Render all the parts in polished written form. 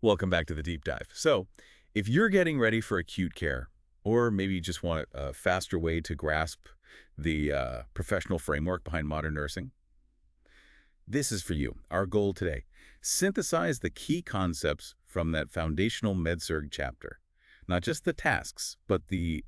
Welcome back to the deep dive. So, if you're getting ready for acute care, or maybe you just want a faster way to grasp the professional framework behind modern nursing, this is for you. Our goal today: synthesize the key concepts from that foundational MedSurg chapter. Not just the tasks, but the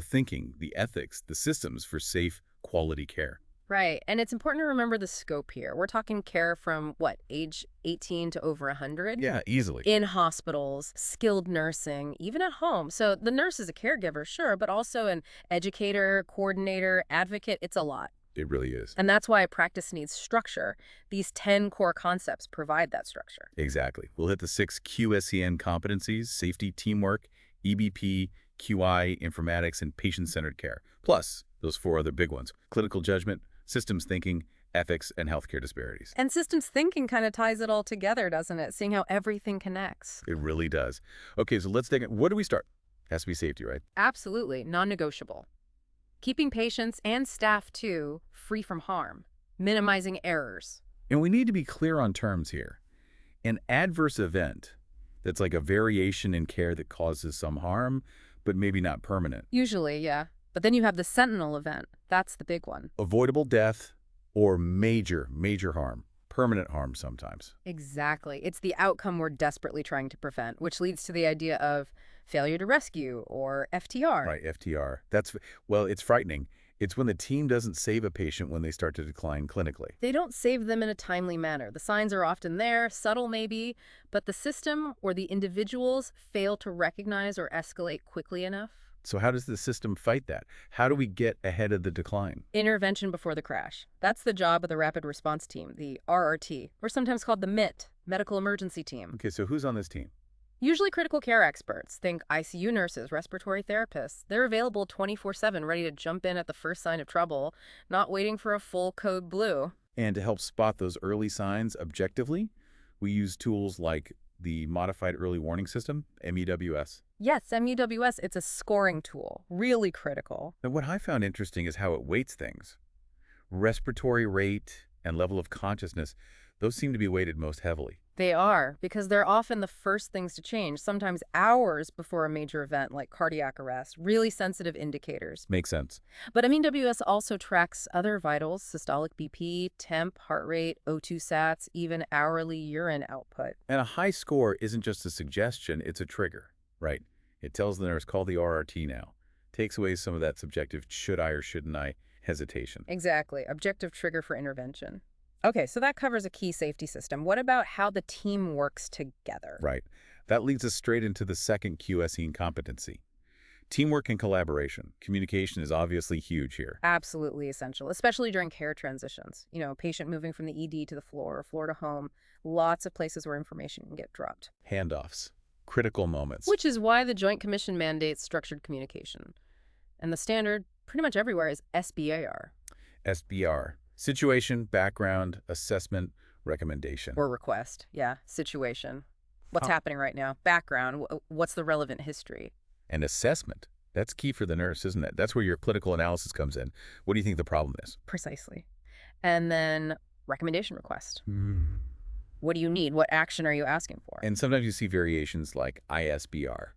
thinking, the ethics, the systems for safe, quality care. Right. And it's important to remember the scope here. We're talking care from what, age 18 to over 100? Yeah, easily. In hospitals, skilled nursing, even at home. So the nurse is a caregiver, sure, but also an educator, coordinator, advocate. It's a lot. It really is. And that's why practice needs structure. These 10 core concepts provide that structure. Exactly. We'll hit the 6 QSEN competencies: safety, teamwork, EBP, QI, informatics, and patient-centered care. Plus, those 4 other big ones: clinical judgment, systems thinking, ethics, and healthcare disparities. And systems thinking kind of ties it all together, doesn't it? Seeing how everything connects. It really does. Okay, so let's take it. Where do we start? Has to be safety, right? Absolutely. Non-negotiable. Keeping patients and staff, too, free from harm. Minimizing errors. And we need to be clear on terms here. An adverse event that's like a variation in care that causes some harm, but maybe not permanent. Usually, yeah. But then you have the sentinel event. That's the big one. Avoidable death or major harm. Permanent harm sometimes. Exactly. It's the outcome we're desperately trying to prevent, which leads to the idea of failure to rescue, or FTR. Right, FTR. Well, it's frightening. It's when the team doesn't save a patient when they start to decline clinically. They don't save them in a timely manner. The signs are often there, subtle maybe, but the system or the individuals fail to recognize or escalate quickly enough. So how does the system fight that? How do we get ahead of the decline? Intervention before the crash. That's the job of the Rapid Response Team, the RRT, or sometimes called the MIT, Medical Emergency Team. Okay, so who's on this team? Usually critical care experts. Think ICU nurses, respiratory therapists. They're available 24/7, ready to jump in at the first sign of trouble, not waiting for a full code blue. And to help spot those early signs objectively, we use tools like the Modified Early Warning System, MEWS. Yes, MEWS, it's a scoring tool, really critical. And what I found interesting is how it weights things. Respiratory rate and level of consciousness, those seem to be weighted most heavily. They are, because they're often the first things to change, sometimes hours before a major event like cardiac arrest, really sensitive indicators. Makes sense. But MEWS also tracks other vitals: systolic BP, temp, heart rate, O2 sats, even hourly urine output. And a high score isn't just a suggestion, it's a trigger, right? It tells the nurse, call the RRT now. Takes away some of that subjective should I or shouldn't I hesitation. Exactly. Objective trigger for intervention. Okay, so that covers a key safety system. What about how the team works together? Right. That leads us straight into the second QSEN competency: teamwork and collaboration. Communication is obviously huge here. Absolutely essential, especially during care transitions. Patient moving from the ED to the floor or floor to home. Lots of places where information can get dropped. Handoffs. Critical moments. Which is why the Joint Commission mandates structured communication. And the standard, pretty much everywhere, is SBAR. SBR. Situation, background, assessment, recommendation. Or request, yeah. Situation. What's happening right now? Background. What's the relevant history? And assessment. That's key for the nurse, isn't it? That's where your clinical analysis comes in. What do you think the problem is? Precisely. And then recommendation request. What do you need? What action are you asking for? And sometimes you see variations like ISBR,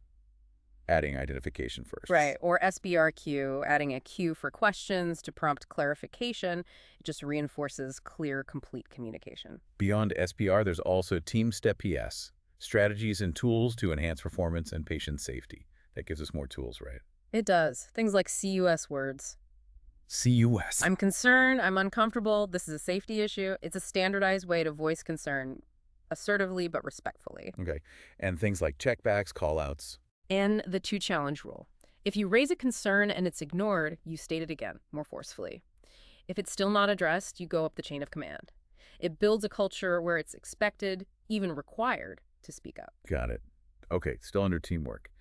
adding identification first. Right, or SBRQ, adding a Q for questions to prompt clarification. It just reinforces clear, complete communication. Beyond SBR, there's also TeamSTEPPS, strategies and tools to enhance performance and patient safety. That gives us more tools, right? It does. Things like CUS words. CUS. I'm concerned, I'm uncomfortable, this is a safety issue. It's a standardized way to voice concern assertively but respectfully. Okay. And things like checkbacks, callouts. And the two-challenge rule. If you raise a concern and it's ignored, you state it again, more forcefully. If it's still not addressed, you go up the chain of command. It builds a culture where it's expected, even required, to speak up. Got it. Okay, still under teamwork.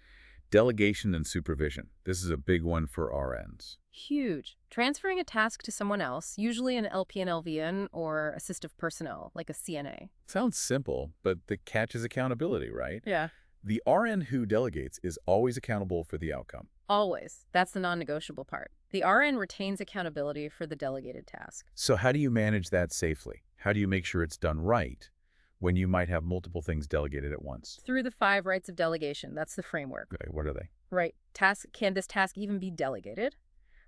Delegation and supervision. This is a big one for RNs. Huge. Transferring a task to someone else, usually an LPN, LVN, or assistive personnel, like a CNA. Sounds simple, but the catch is accountability, right? Yeah. The RN who delegates is always accountable for the outcome. Always. That's the non-negotiable part. The RN retains accountability for the delegated task. So how do you manage that safely? How do you make sure it's done right when you might have multiple things delegated at once. Through the 5 rights of delegation. That's the framework. Okay, what are they? Right. Can this task even be delegated?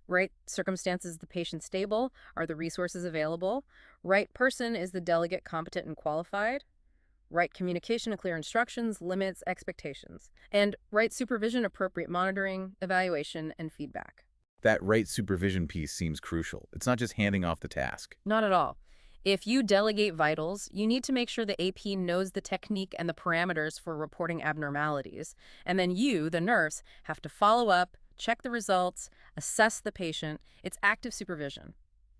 Right circumstances, is the patient stable? Are the resources available? Right person, is the delegate competent and qualified? Right communication and clear instructions, limits, expectations. And right supervision, appropriate monitoring, evaluation, and feedback. That right supervision piece seems crucial. It's not just handing off the task. Not at all. If you delegate vitals, you need to make sure the AP knows the technique and the parameters for reporting abnormalities. And then you, the nurse, have to follow up, check the results, assess the patient. It's active supervision.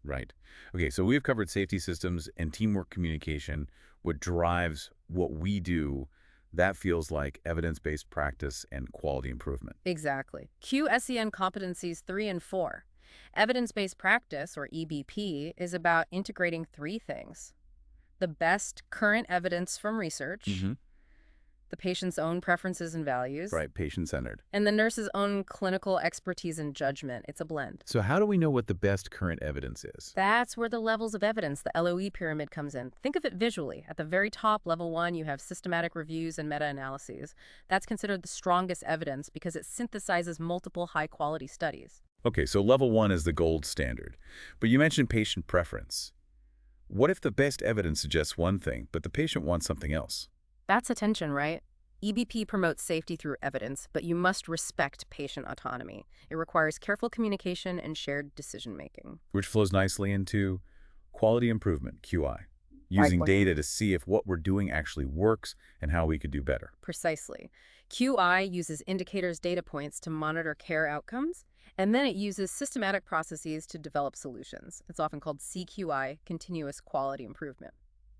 Right. Okay, so we've covered safety systems and teamwork communication, what drives what we do. That feels like evidence-based practice and quality improvement. Exactly. QSEN competencies 3 and 4. Evidence-based practice, or EBP, is about integrating 3 things: the best current evidence from research, the patient's own preferences and values, Right, patient-centered. and the nurse's own clinical expertise and judgment. It's a blend. So how do we know what the best current evidence is? That's where the levels of evidence, the LOE pyramid, comes in. Think of it visually. At the very top, level 1, you have systematic reviews and meta-analyses. That's considered the strongest evidence because it synthesizes multiple high-quality studies. Okay, so level 1 is the gold standard. But you mentioned patient preference. What if the best evidence suggests one thing, but the patient wants something else? That's attention, right? EBP promotes safety through evidence, but you must respect patient autonomy. It requires careful communication and shared decision-making. Which flows nicely into quality improvement, QI, using data to see if what we're doing actually works and how we could do better. Precisely. QI uses indicators, data points to monitor care outcomes, and then it uses systematic processes to develop solutions. It's often called CQI, continuous quality improvement.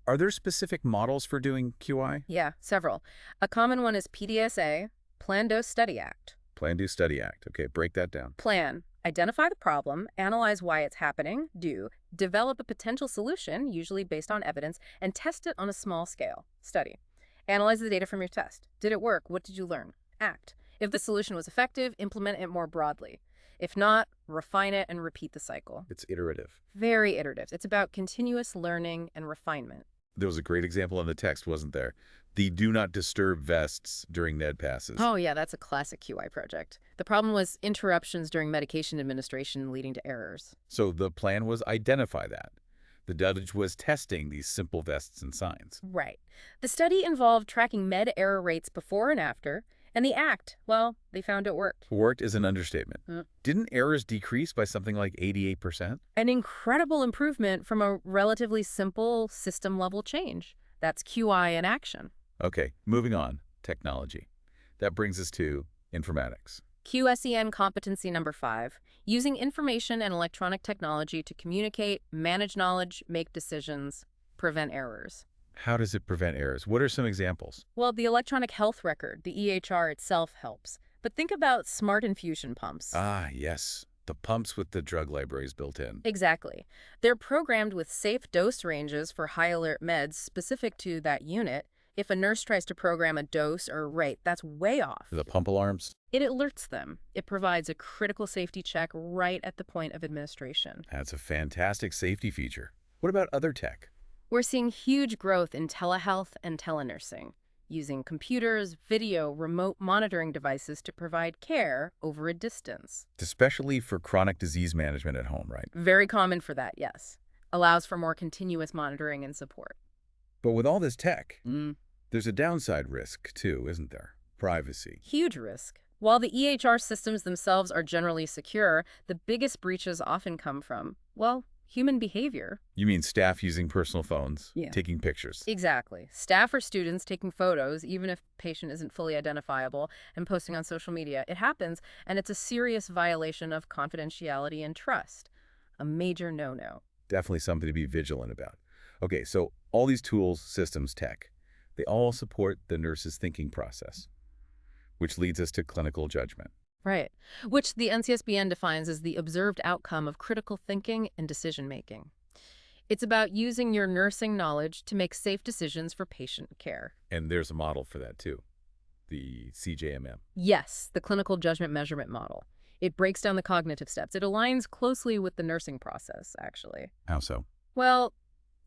Are there specific models for doing QI? Yeah, several. A common one is PDSA, Plan, Do, Study, Act. Plan, Do, Study, Act. Okay, break that down. Plan. Identify the problem, analyze why it's happening. Do. Develop a potential solution, usually based on evidence, and test it on a small scale. Study. Analyze the data from your test. Did it work? What did you learn? Act. If the solution was effective, implement it more broadly. If not, refine it and repeat the cycle. It's iterative. Very iterative. It's about continuous learning and refinement. There was a great example in the text, wasn't there? The do not disturb vests during NED passes. Oh, yeah, that's a classic QI project. The problem was interruptions during medication administration leading to errors. So the plan was identify that. The judge was testing these simple vests and signs. Right. The study involved tracking med error rates before and after, and the act, well, they found it worked. Worked is an understatement. Didn't errors decrease by something like 88%? An incredible improvement from a relatively simple system-level change. That's QI in action. Okay, moving on. Technology. That brings us to informatics. QSEN competency number 5, using information and electronic technology to communicate, manage knowledge, make decisions, prevent errors. How does it prevent errors? What are some examples? Well, the electronic health record, the EHR itself, helps. But think about smart infusion pumps. Ah, yes. The pumps with the drug libraries built in. Exactly. They're programmed with safe dose ranges for high alert meds specific to that unit. If a nurse tries to program a dose or rate, that's way off. The pump alarms? It alerts them. It provides a critical safety check right at the point of administration. That's a fantastic safety feature. What about other tech? We're seeing huge growth in telehealth and telenursing, using computers, video, remote monitoring devices to provide care over a distance. Especially for chronic disease management at home, right? Very common for that, yes. Allows for more continuous monitoring and support. But with all this tech, there's a downside risk too, isn't there? Privacy. Huge risk. While the EHR systems themselves are generally secure, the biggest breaches often come from, well, human behavior. You mean staff using personal phones, Yeah. taking pictures? Exactly. Staff or students taking photos, even if the patient isn't fully identifiable, and posting on social media. It happens, and it's a serious violation of confidentiality and trust. A major no-no. Definitely something to be vigilant about. Okay, so all these tools, systems, tech, they all support the nurse's thinking process, which leads us to clinical judgment. Right. Which the NCSBN defines as the observed outcome of critical thinking and decision-making. It's about using your nursing knowledge to make safe decisions for patient care. And there's a model for that too, the CJMM. Yes, the clinical judgment measurement model. It breaks down the cognitive steps. It aligns closely with the nursing process, actually. How so? Well,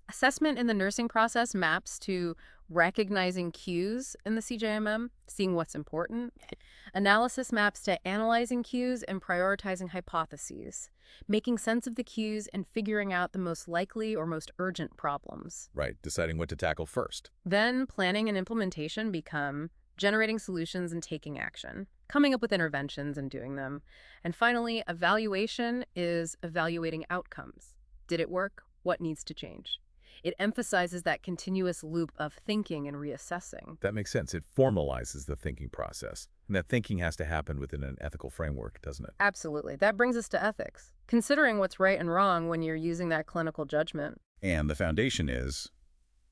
Assessment in the nursing process maps to recognizing cues in the CJMM, seeing what's important. Analysis maps to analyzing cues and prioritizing hypotheses, making sense of the cues and figuring out the most likely or most urgent problems. Right, deciding what to tackle first. Then planning and implementation become generating solutions and taking action, coming up with interventions and doing them. And finally, evaluation is evaluating outcomes. Did it work? What needs to change? It emphasizes that continuous loop of thinking and reassessing. That makes sense. It formalizes the thinking process. And that thinking has to happen within an ethical framework, doesn't it? Absolutely. That brings us to ethics. Considering what's right and wrong when you're using that clinical judgment. And the foundation is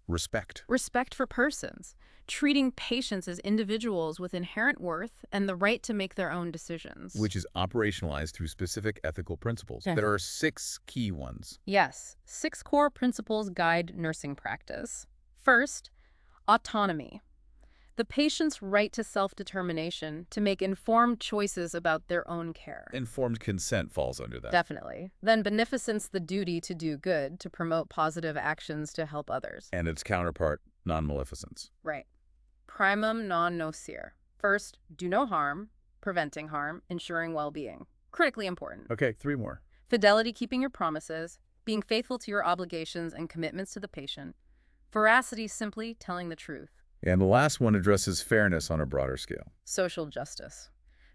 respect. Respect for persons. Treating patients as individuals with inherent worth and the right to make their own decisions. Which is operationalized through specific ethical principles. Yes. There are 6 key ones. Yes, 6 core principles guide nursing practice. First, autonomy. The patient's right to self-determination to make informed choices about their own care. Informed consent falls under that. Definitely. Then beneficence, the duty to do good, to promote positive actions to help others. And its counterpart, nonmaleficence. Right. Primum non nocere. First, do no harm, preventing harm, ensuring well-being. Critically important. Okay, 3 more. Fidelity, keeping your promises, being faithful to your obligations and commitments to the patient. Veracity, simply telling the truth. And the last one addresses fairness on a broader scale. Social justice.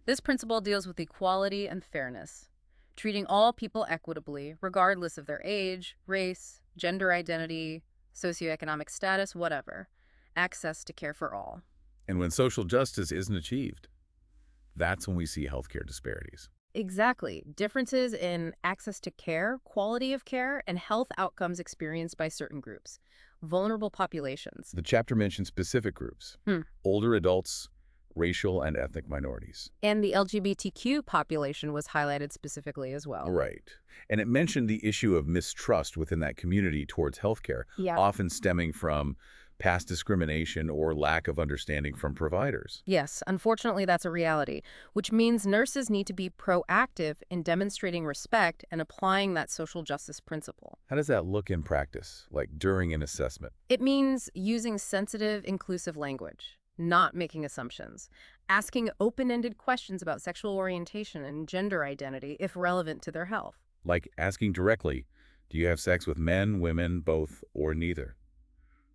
This principle deals with equality and fairness, treating all people equitably, regardless of their age, race, gender identity, socioeconomic status, whatever. Access to care for all. And when social justice isn't achieved, that's when we see healthcare disparities. Exactly. Differences in access to care, quality of care, and health outcomes experienced by certain groups. Vulnerable populations. The chapter mentions specific groups, older adults, racial and ethnic minorities. And the LGBTQ population was highlighted specifically as well. Right. And it mentioned the issue of mistrust within that community towards healthcare, often stemming from past discrimination or lack of understanding from providers. Yes, unfortunately, that's a reality, which means nurses need to be proactive in demonstrating respect and applying that social justice principle. How does that look in practice, like during an assessment? It means using sensitive, inclusive language, not making assumptions, asking open-ended questions about sexual orientation and gender identity if relevant to their health. Like asking directly, do you have sex with men, women, both, or neither?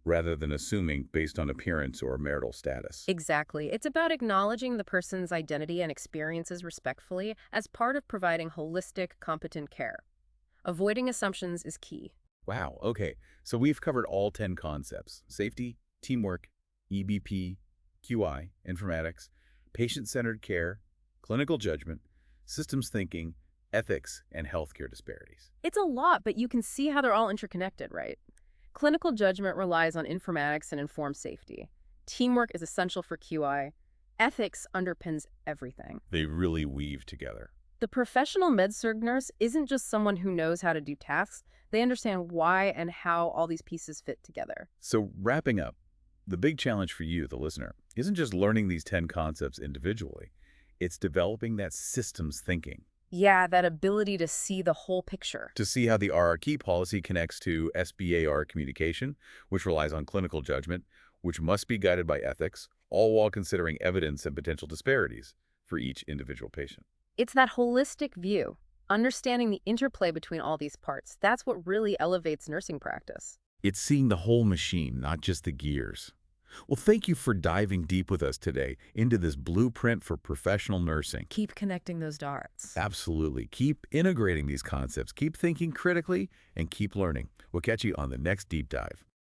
Rather than assuming based on appearance or marital status. Exactly. It's about acknowledging the person's identity and experiences respectfully as part of providing holistic, competent care. Avoiding assumptions is key. Wow, okay. So we've covered all 10 concepts: safety, teamwork, EBP, QI, informatics, patient-centered care, clinical judgment, systems thinking, ethics, and healthcare disparities. It's a lot, but you can see how they're all interconnected, right? Clinical judgment relies on informatics and informed safety. Teamwork is essential for QI. Ethics underpins everything. They really weave together. The professional med-surg nurse isn't just someone who knows how to do tasks. They understand why and how all these pieces fit together. So wrapping up, the big challenge for you, the listener, isn't just learning these 10 concepts individually. It's developing that systems thinking. Yeah, that ability to see the whole picture. To see how the RRQ policy connects to SBAR communication, which relies on clinical judgment, which must be guided by ethics, all while considering evidence and potential disparities for each individual patient. It's that holistic view, understanding the interplay between all these parts. That's what really elevates nursing practice. It's seeing the whole machine, not just the gears. Well, thank you for diving deep with us today into this blueprint for professional nursing. Keep connecting those dots. Absolutely. Keep integrating these concepts, keep thinking critically, and keep learning. We'll catch you on the next deep dive.